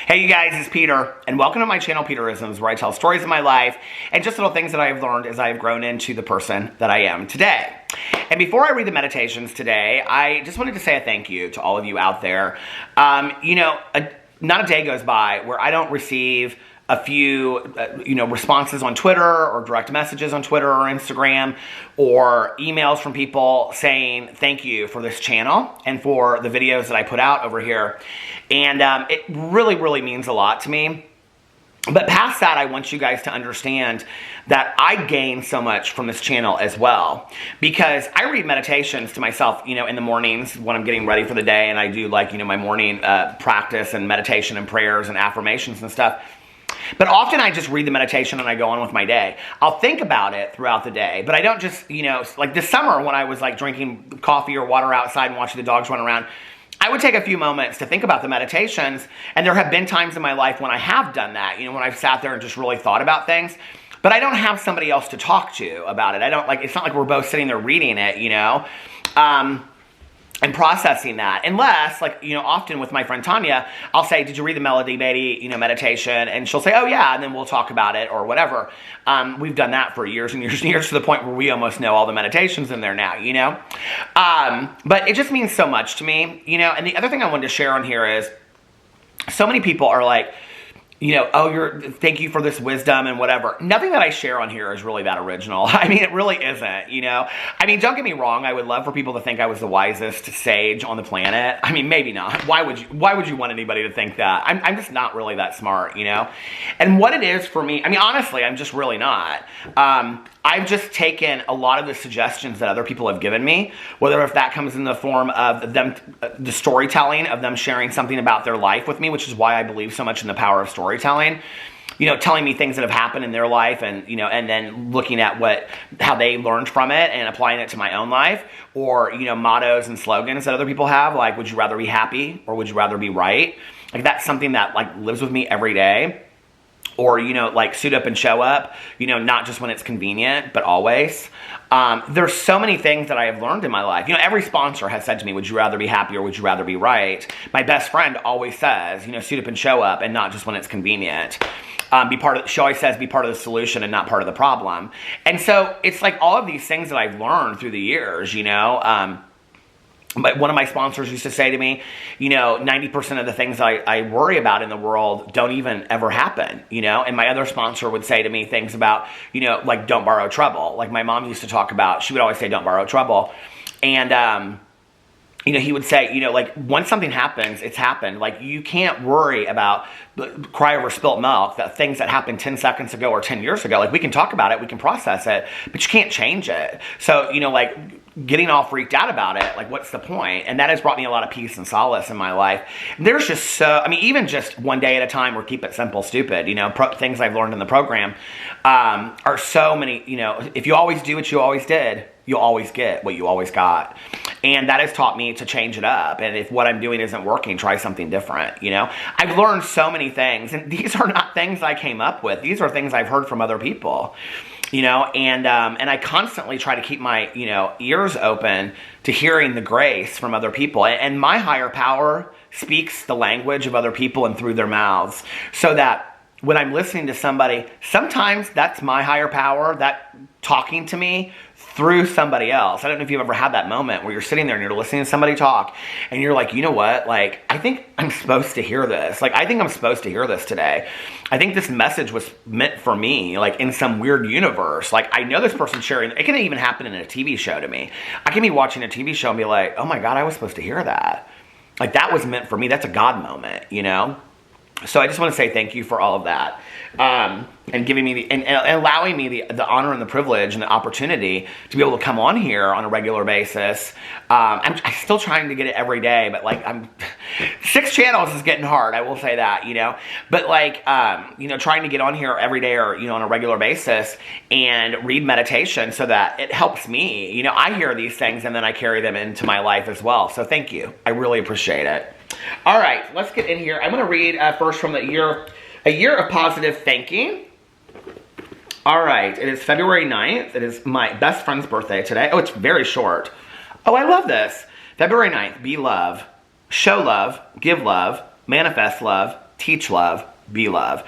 Hey you guys, it's Peter, and welcome to my channel, Peterisms, where I tell stories of my life and just little things that I have learned as I have grown into the person that I am today. And before I read the meditations today, I just wanted to say a thank you to all of you out there. Not a day goes by where I don't receive a few, responses on Twitter or direct messages on Twitter or Instagram or emails from people saying thank you for this channel and for the videos that I put out over here. And it really, really means a lot to me. But past that, I want you guys to understand that I gain so much from this channel as well. Because I read meditations to myself, in the mornings when I'm getting ready for the day, and I do my morning practice and meditation and prayers and affirmations and stuff. But often I just read the meditation and I go on with my day. I'll think about it throughout the day, but I don't just, like this summer when I was drinking coffee or water outside and watching the dogs run around, I would take a few moments to think about the meditations, and there have been times in my life when I have done that, when I've sat there and just really thought about things, but I don't have somebody else to talk to about it. It's not like we're both sitting there reading it, and processing that. Unless, often with my friend Tanya, I'll say, did you read the Melody Beatty, meditation? And she'll say, oh yeah, and then we'll talk about it or whatever. We've done that for years and years and years to the point where we almost know all the meditations in there now, But it just means so much to me, And the other thing I wanted to share on here is, so many people are like, thank you for this wisdom and whatever. Nothing that I share on here is really that original. It really isn't, don't get me wrong. I would love for people to think I was the wisest sage on the planet. Maybe not. Why would you want anybody to think that? I'm just not really that smart, And what it is for me, honestly, I'm just really not. I've just taken a lot of the suggestions that other people have given me, whether if that comes in the form of them, the storytelling of them sharing something about their life with me, which is why I believe so much in the power of storytelling, telling me things that have happened in their life and, and then looking at how they learned from it and applying it to my own life, or, mottos and slogans that other people have, like, would you rather be happy or would you rather be right? That's something that lives with me every day. Or, suit up and show up, not just when it's convenient, but always. There's so many things that I have learned in my life. Every sponsor has said to me, would you rather be happy or would you rather be right? My best friend always says, suit up and show up, and not just when it's convenient. She always says, be part of the solution and not part of the problem. And so it's all of these things that I've learned through the years, But one of my sponsors used to say to me, 90% of the things I worry about in the world don't even ever happen, And my other sponsor would say to me things about, don't borrow trouble. Like my mom used to talk about, she would always say, don't borrow trouble. And, he would say, once something happens, it's happened. You can't worry about cry over spilt milk, that things that happened 10 seconds ago or 10 years ago. We can talk about it, we can process it, but you can't change it. So, getting all freaked out about it, what's the point? And that has brought me a lot of peace and solace in my life. There's just even just one day at a time, or keep it simple, stupid, things I've learned in the program, are so many, if you always do what you always did, you'll always get what you always got. And that has taught me to change it up. And if what I'm doing isn't working, try something different, I've learned so many things, and these are not things I came up with. These are things I've heard from other people, and I constantly try to keep my, ears open to hearing the grace from other people. And my higher power speaks the language of other people and through their mouths, so that when I'm listening to somebody, sometimes that's my higher power that talking to me through somebody else. I don't know if you've ever had that moment where you're sitting there and you're listening to somebody talk and you're like, you know what? I think I'm supposed to hear this. I think I'm supposed to hear this today. I think this message was meant for me, in some weird universe. I know this person's sharing. It can even happen in a TV show to me. I can be watching a TV show and be like, oh my God, I was supposed to hear that. That was meant for me. That's a God moment, So I just want to say thank you for all of that, and giving me and allowing me the honor and the privilege and the opportunity to be able to come on here on a regular basis. I'm still trying to get it every day, but I'm 6 channels is getting hard. I will say that, But trying to get on here every day or on a regular basis and read meditation so that it helps me. I hear these things and then I carry them into my life as well. So thank you. I really appreciate it. All right, let's get in here. I'm going to read first from A Year of Positive Thinking. All right, it is February 9th. It is my best friend's birthday today. Oh, it's very short. Oh, I love this. February 9th, be love, show love, give love, manifest love, teach love, be love.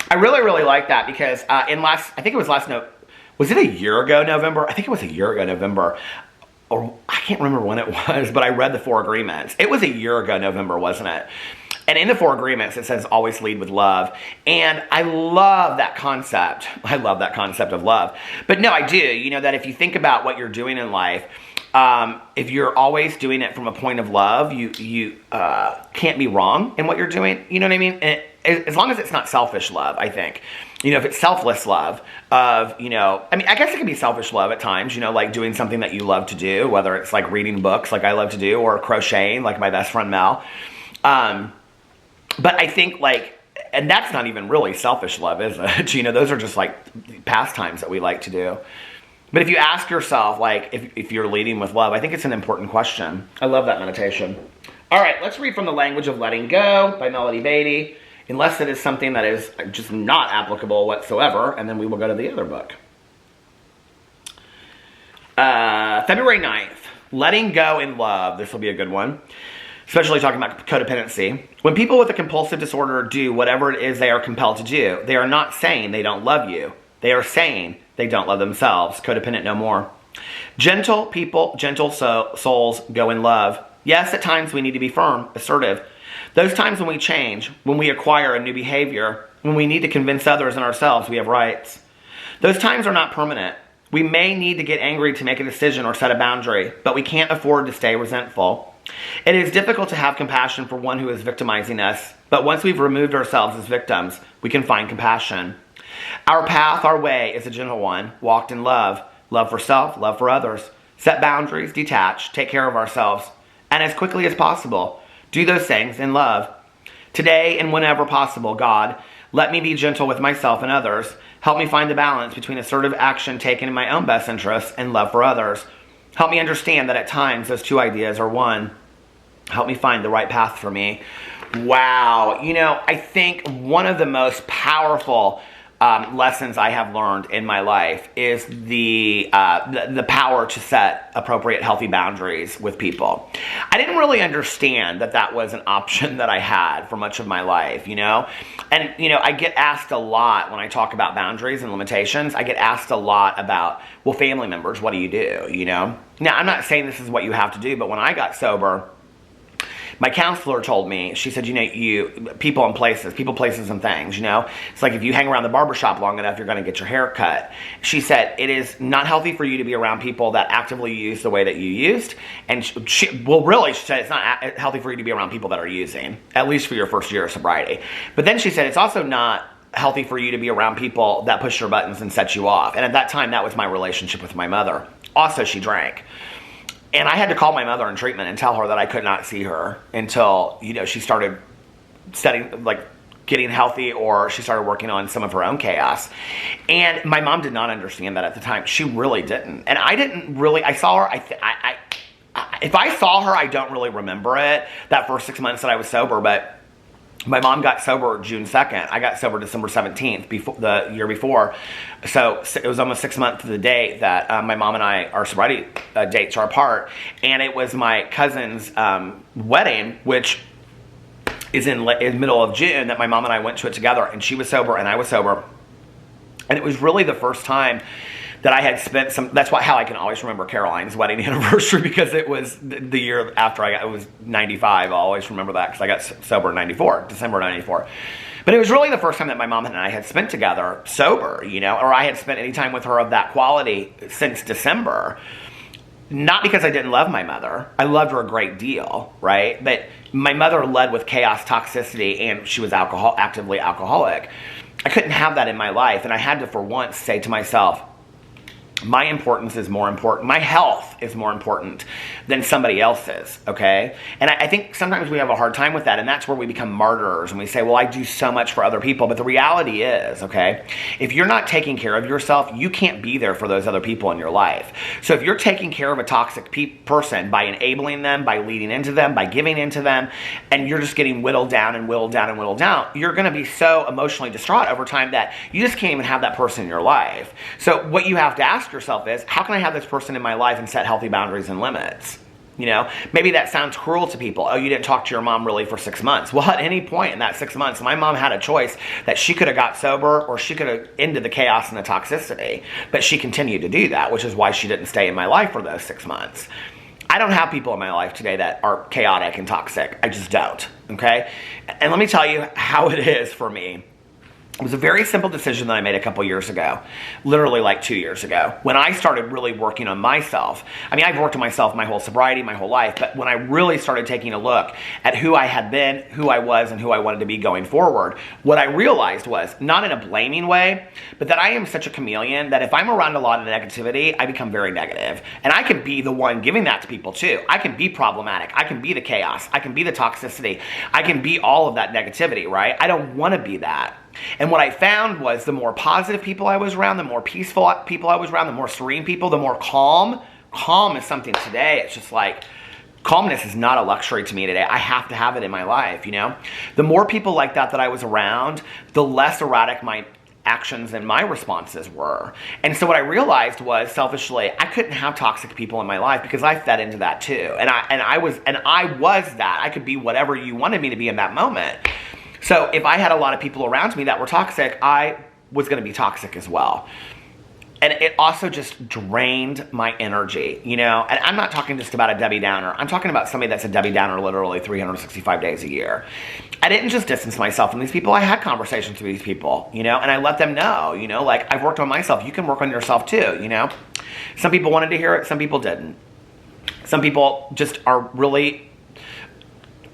I really, really like that because I think it was was it a year ago November? I think it was a year ago November. Or I can't remember when it was, but I read the 4 agreements. It was a year ago November, wasn't it? And in the 4 agreements, it says always lead with love. And I love that concept. I love that concept of love. But no, I do. You know, that if you think about what you're doing in life, if you're always doing it from a point of love, you can't be wrong in what you're doing. You know what I mean? And as long as it's not selfish love, I think. You know, if it's selfless love of, you know, I mean, I guess it can be selfish love at times, you know, like doing something that you love to do, whether it's like reading books like I love to do, or crocheting like my best friend Mel. But I think like, and that's not even really selfish love, is it? You know, those are just like pastimes that we like to do. But if you ask yourself, like, if you're leading with love, I think it's an important question. I love that meditation. All right, let's read from The Language of Letting Go by Melody Beatty, unless it is something that is just not applicable whatsoever, and then we will go to the other book. February 9th, Letting Go in Love. This will be a good one. Especially talking about codependency. When people with a compulsive disorder do whatever it is they are compelled to do, they are not saying they don't love you. They are saying they don't love themselves. Codependent no more. Gentle people, gentle souls go in love. Yes, at times we need to be firm, assertive. Those times when we change, when we acquire a new behavior, when we need to convince others and ourselves we have rights. Those times are not permanent. We may need to get angry to make a decision or set a boundary, but we can't afford to stay resentful. It is difficult to have compassion for one who is victimizing us, but once we've removed ourselves as victims, we can find compassion. Our path, our way is a gentle one, walked in love. Love for self, love for others. Set boundaries, detach, take care of ourselves, and as quickly as possible, do those things in love. Today and whenever possible, God, let me be gentle with myself and others. Help me find the balance between assertive action taken in my own best interests and love for others. Help me understand that at times those two ideas are one. Help me find the right path for me. Wow. You know, I think one of the most powerful lessons I have learned in my life is the power to set appropriate healthy boundaries with people. I didn't really understand that that was an option that I had for much of my life, you know? And, you know, I get asked a lot when I talk about boundaries and limitations, I get asked a lot about, well, family members, what do, you know? Now, I'm not saying this is what you have to do, but when I got sober, my counselor told me, she said, you know, people, places, and things, you know? It's like if you hang around the barbershop long enough, you're going to get your hair cut. She said, it is not healthy for you to be around people that actively use the way that you used. And she said it's not healthy for you to be around people that are using, at least for your first year of sobriety. But then she said, it's also not healthy for you to be around people that push your buttons and set you off. And at that time, that was my relationship with my mother. Also, she drank. And I had to call my mother in treatment and tell her that I could not see her until, you know, she started getting healthy, or she started working on some of her own chaos. And my mom did not understand that at the time. She really didn't. And I didn't really, I saw her, if I saw her, I don't really remember it, that first 6 months that I was sober, but my mom got sober June 2nd. I got sober December 17th, the year before. So it was almost 6 months to the day that my mom and I, our sobriety dates are apart. And it was my cousin's wedding, which is in middle of June, that my mom and I went to it together. And she was sober and I was sober. And it was really the first time that I had spent that's how I can always remember Caroline's wedding anniversary, because it was the year after it was 95. I'll always remember that because I got sober in 94, December 94. But it was really the first time that my mom and I had spent together sober, you know, or I had spent any time with her of that quality since December. Not because I didn't love my mother. I loved her a great deal, right? But my mother led with chaos, toxicity, and she was actively alcoholic. I couldn't have that in my life, and I had to, for once, say to myself, my importance is more important. My health is more important than somebody else's, okay? And I think sometimes we have a hard time with that, and that's where we become martyrs, and we say, well, I do so much for other people. But the reality is, okay, if you're not taking care of yourself, you can't be there for those other people in your life. So if you're taking care of a toxic person by enabling them, by leading into them, by giving into them, and you're just getting whittled down and whittled down and whittled down, you're going to be so emotionally distraught over time that you just can't even have that person in your life. So what you have to ask yourself is, how can I have this person in my life and set healthy boundaries and limits? You know, maybe that sounds cruel to people. Oh, you didn't talk to your mom really for 6 months. Well, at any point in that 6 months, my mom had a choice that she could have got sober or she could have ended the chaos and the toxicity. But she continued to do that, which is why she didn't stay in my life for those 6 months. I don't have people in my life today that are chaotic and toxic. I just don't, okay? And let me tell you how it is for me. It was a very simple decision that I made a couple years ago, literally like 2 years ago, when I started really working on myself. I mean, I've worked on myself my whole sobriety, my whole life, but when I really started taking a look at who I had been, who I was, and who I wanted to be going forward, what I realized was, not in a blaming way, but that I am such a chameleon that if I'm around a lot of negativity, I become very negative. And I can be the one giving that to people too. I can be problematic. I can be the chaos. I can be the toxicity. I can be all of that negativity, right? I don't want to be that. And what I found was the more positive people I was around, the more peaceful people I was around, the more serene people, the more calm. Calm is something today. It's just like, calmness is not a luxury to me today. I have to have it in my life, you know? The more people like that I was around, the less erratic my actions and my responses were. And so what I realized was, selfishly, I couldn't have toxic people in my life because I fed into that too. And I was that. I could be whatever you wanted me to be in that moment. So if I had a lot of people around me that were toxic, I was going to be toxic as well. And it also just drained my energy, you know? And I'm not talking just about a Debbie Downer. I'm talking about somebody that's a Debbie Downer literally 365 days a year. I didn't just distance myself from these people. I had conversations with these people, you know? And I let them know, you know? Like, I've worked on myself. You can work on yourself too, you know? Some people wanted to hear it. Some people didn't. Some people just are really...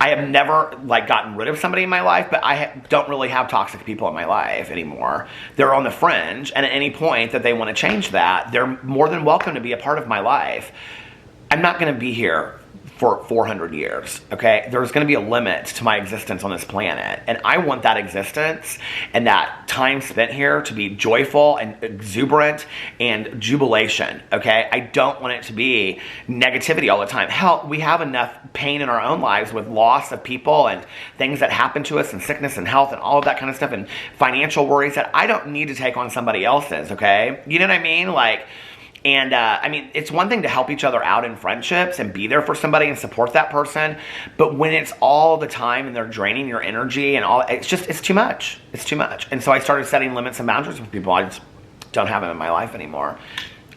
I have never gotten rid of somebody in my life, but I don't really have toxic people in my life anymore. They're on the fringe, and at any point that they want to change that, they're more than welcome to be a part of my life. I'm not going to be here for 400 years, okay? There's going to be a limit to my existence on this planet, and I want that existence and that time spent here to be joyful and exuberant and jubilation, okay? I don't want it to be negativity all the time. Hell, we have enough pain in our own lives with loss of people and things that happen to us and sickness and health and all of that kind of stuff and financial worries that I don't need to take on somebody else's, okay? You know what I mean? And I mean, it's one thing to help each other out in friendships and be there for somebody and support that person. But when it's all the time and they're draining your energy and all, it's too much. It's too much. And so I started setting limits and boundaries with people. I just don't have them in my life anymore.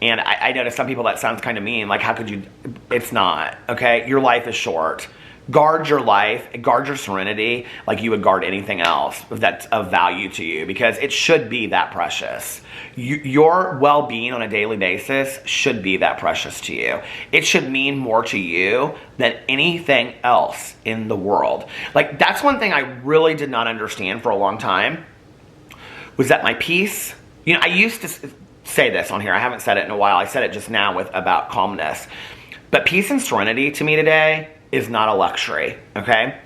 And I know to some people that sounds kind of mean. Like, how could you? It's not, okay? Your life is short. Guard your life, guard your serenity like you would guard anything else that's of value to you, because it should be that precious. Your well-being on a daily basis should be that precious to you. It should mean more to you than anything else in the world. Like, that's one thing I really did not understand for a long time, was that my peace, you know, I used to say this on here. I haven't said it in a while. I said it just now about calmness. But peace and serenity to me today is not a luxury, okay?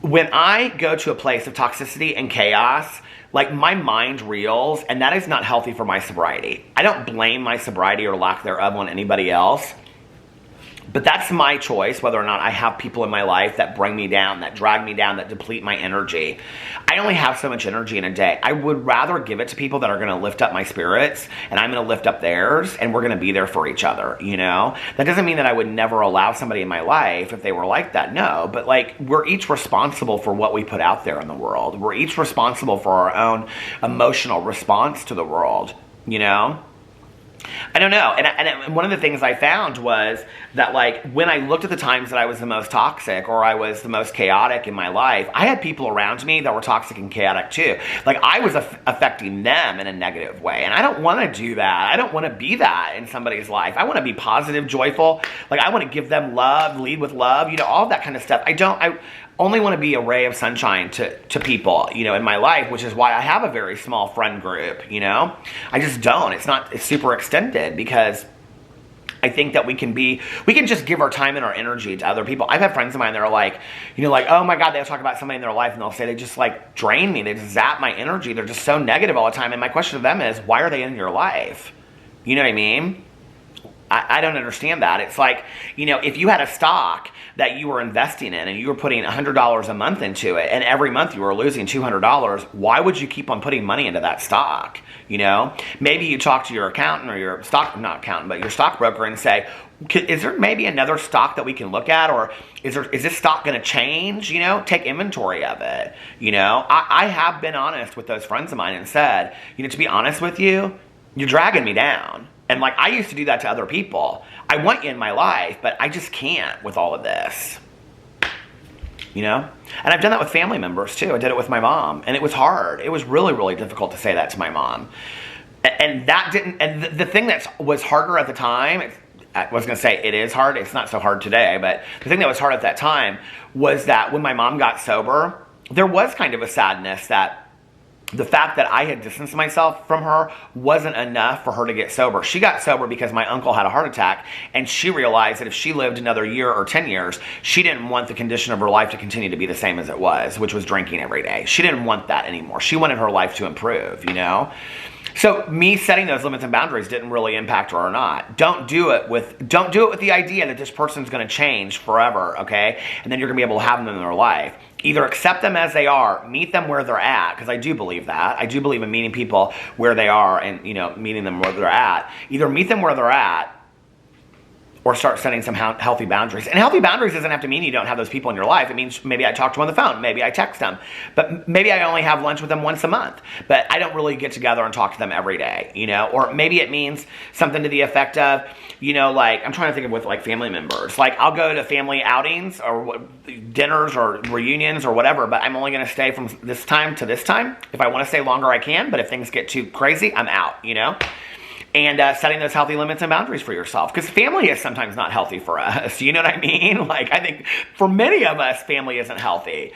When I go to a place of toxicity and chaos, like, my mind reels, and that is not healthy for my sobriety. I don't blame my sobriety or lack thereof on anybody else, but that's my choice, whether or not I have people in my life that bring me down, that drag me down, that deplete my energy. I only have so much energy in a day. I would rather give it to people that are going to lift up my spirits, and I'm going to lift up theirs, and we're going to be there for each other, you know? That doesn't mean that I would never allow somebody in my life if they were like that, no. But, like, we're each responsible for what we put out there in the world. We're each responsible for our own emotional response to the world, you know? I don't know. And one of the things I found was that, like, when I looked at the times that I was the most toxic or I was the most chaotic in my life, I had people around me that were toxic and chaotic too. Like, I was affecting them in a negative way. And I don't want to do that. I don't want to be that in somebody's life. I want to be positive, joyful. Like, I want to give them love, lead with love, you know, all that kind of stuff. I only want to be a ray of sunshine to people, you know, in my life, which is why I have a very small friend group, you know? I just don't. It's super extended, because I think that we can just give our time and our energy to other people. I've had friends of mine that are like, you know, like, oh my God, they'll talk about somebody in their life and they'll say they just, like, drain me. They just zap my energy. They're just so negative all the time. And my question to them is, why are they in your life? You know what I mean? I don't understand that. It's like, you know, if you had a stock that you were investing in and you were putting $100 a month into it, and every month you were losing $200, why would you keep on putting money into that stock? You know, maybe you talk to your accountant or your not accountant, but your stockbroker and say, is there maybe another stock that we can look at, or is this stock going to change? You know, take inventory of it. You know, I have been honest with those friends of mine and said, you know, to be honest with you, you're dragging me down. And like, I used to do that to other people. I want you in my life, but I just can't with all of this. You know? And I've done that with family members too. I did it with my mom, and it was hard. It was really, really difficult to say that to my mom. And that didn't, and the thing that was harder at the time, I was going to say it is hard. It's not so hard today, but the thing that was hard at that time was that when my mom got sober, there was kind of a sadness that the fact that I had distanced myself from her wasn't enough for her to get sober. She got sober because my uncle had a heart attack, and she realized that if she lived another year or 10 years, she didn't want the condition of her life to continue to be the same as it was, which was drinking every day. She didn't want that anymore. She wanted her life to improve, you know? So me setting those limits and boundaries didn't really impact her or not. Don't do it with the idea that this person's going to change forever, okay? And then you're going to be able to have them in their life. Either accept them as they are, meet them where they're at, because I do believe that. I do believe in meeting people where they are and, you know, meeting them where they're at. Either meet them where they're at or start setting some healthy boundaries. And healthy boundaries doesn't have to mean you don't have those people in your life. It means maybe I talk to them on the phone. Maybe I text them. But maybe I only have lunch with them once a month. But I don't really get together and talk to them every day, you know? Or maybe it means something to the effect of, you know, like, I'm trying to think of with, like, family members. Like, I'll go to family outings or dinners or reunions or whatever, but I'm only going to stay from this time to this time. If I want to stay longer, I can. But if things get too crazy, I'm out, you know? And setting those healthy limits and boundaries for yourself. Because family is sometimes not healthy for us. You know what I mean? Like, I think for many of us, family isn't healthy.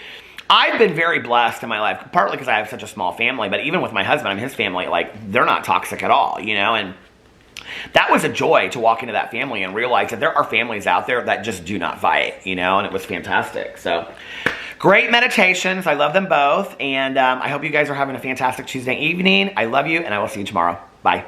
I've been very blessed in my life, partly because I have such a small family, but even with my husband and his family, like, they're not toxic at all, you know? And that was a joy to walk into that family and realize that there are families out there that just do not fight, you know? And it was fantastic. So, great meditations. I love them both. And I hope you guys are having a fantastic Tuesday evening. I love you, and I will see you tomorrow. Bye.